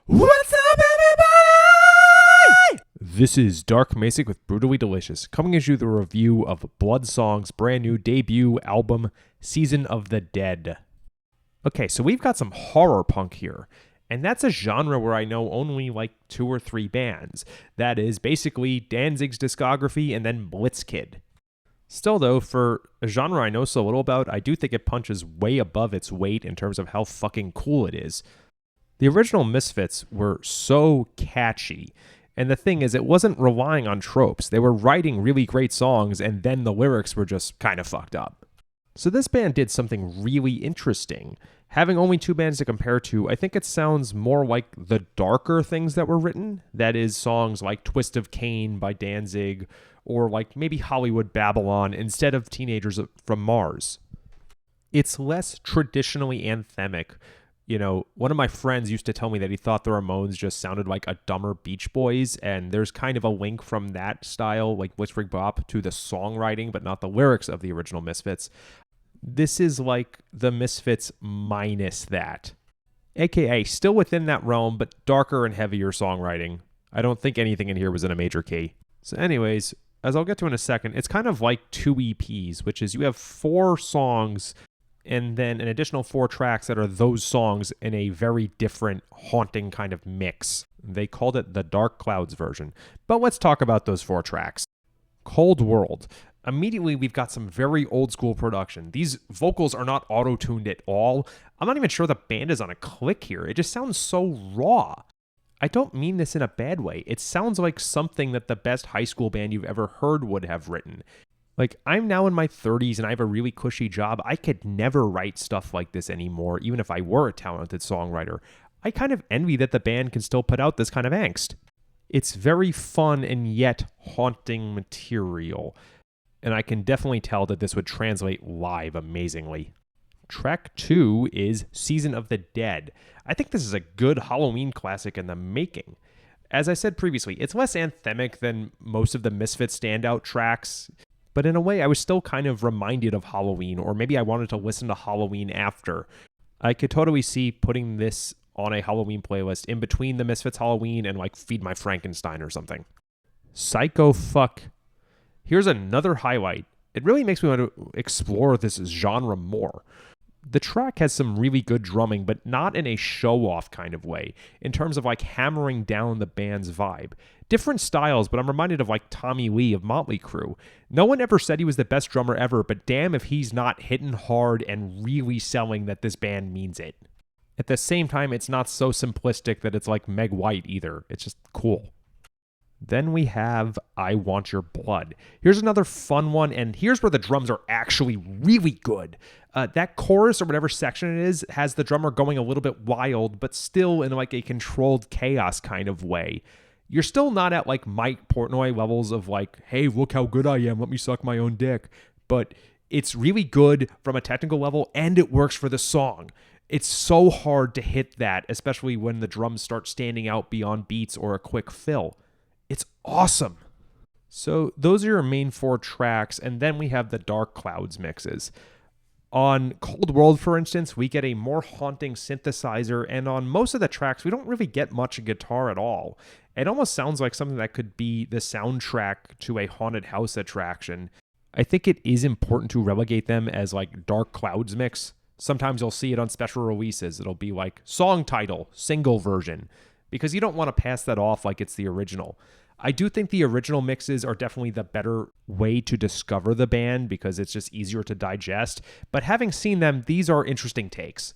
What's up, everybody? This is Dark Macek with Brutally Delicious, coming as you the review of Bloodsong's brand new debut album, Season of the Dead. Okay, so we've got some horror punk here, and that's a genre where I know only like 2 or 3 bands. That is basically Danzig's discography and then Blitzkid. Still though, for a genre I know so little about, I do think it punches way above its weight in terms of how fucking cool it is. The original Misfits were so catchy, and the thing is, it wasn't relying on tropes. They were writing really great songs, and then the lyrics were just kind of fucked up. So this band did something really interesting. Having only 2 bands to compare to, I think it sounds more like the darker things that were written. That is, songs like Twist of Cain by Danzig, or like maybe Hollywood Babylon, instead of Teenagers from Mars. It's less traditionally anthemic. You know, one of my friends used to tell me that he thought the Ramones just sounded like a dumber Beach Boys, and there's kind of a link from that style, like Whispering Bop, to the songwriting, but not the lyrics of the original Misfits. This is like the Misfits minus that. AKA, still within that realm, but darker and heavier songwriting. I don't think anything in here was in a major key. So anyways, as I'll get to in a second, it's kind of like 2 EPs, which is you have 4 songs and then an additional 4 tracks that are those songs in a very different, haunting kind of mix. They called it the Dark Clouds version. But let's talk about those 4 tracks. Cold World. Immediately, we've got some very old school production. These vocals are not auto-tuned at all. I'm not even sure the band is on a click here. It just sounds so raw. I don't mean this in a bad way. It sounds like something that the best high school band you've ever heard would have written. Like, I'm now in my 30s and I have a really cushy job. I could never write stuff like this anymore, even if I were a talented songwriter. I kind of envy that the band can still put out this kind of angst. It's very fun and yet haunting material, and I can definitely tell that this would translate live amazingly. Track 2 is Season of the Dead. I think this is a good Halloween classic in the making. As I said previously, it's less anthemic than most of the Misfits standout tracks, but in a way, I was still kind of reminded of Halloween, or maybe I wanted to listen to Halloween after. I could totally see putting this on a Halloween playlist in between the Misfits Halloween and like Feed My Frankenstein or something. Psycho Fuck. Here's another highlight. It really makes me want to explore this genre more. The track has some really good drumming, but not in a show-off kind of way, in terms of like hammering down the band's vibe. Different styles, but I'm reminded of like Tommy Lee of Motley Crue. No one ever said he was the best drummer ever, but damn if he's not hitting hard and really selling that this band means it. At the same time, it's not so simplistic that it's like Meg White either. It's just cool. Then we have I Want Your Blood. Here's another fun one, and here's where the drums are actually really good. That chorus or whatever section it is has the drummer going a little bit wild, but still in like a controlled chaos kind of way. You're still not at like Mike Portnoy levels of like, hey, look how good I am, let me suck my own dick. But it's really good from a technical level, and it works for the song. It's so hard to hit that, especially when the drums start standing out beyond beats or a quick fill. It's awesome. So those are your main 4 tracks, and then we have the Dark Clouds mixes. On Cold World, for instance, we get a more haunting synthesizer, and on most of the tracks, we don't really get much guitar at all. It almost sounds like something that could be the soundtrack to a haunted house attraction. I think it is important to relegate them as like Dark Clouds mix. Sometimes you'll see it on special releases. It'll be like song title, single version, because you don't want to pass that off like it's the original. I do think the original mixes are definitely the better way to discover the band because it's just easier to digest. But having seen them, these are interesting takes.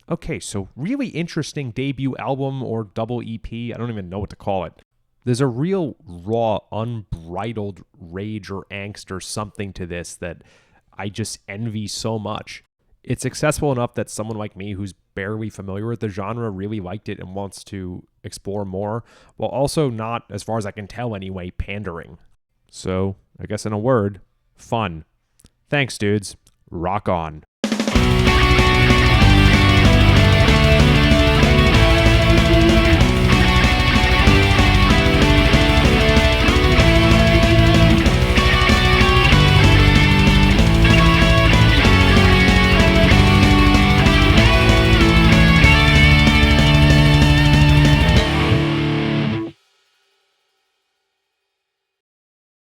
Okay, so really interesting debut album or double EP. I don't even know what to call it. There's a real raw, unbridled rage or angst or something to this that I just envy so much. It's accessible enough that someone like me who's barely familiar with the genre really liked it and wants to explore more, while also not, as far as I can tell anyway, pandering. So, I guess in a word, fun. Thanks, dudes. Rock on.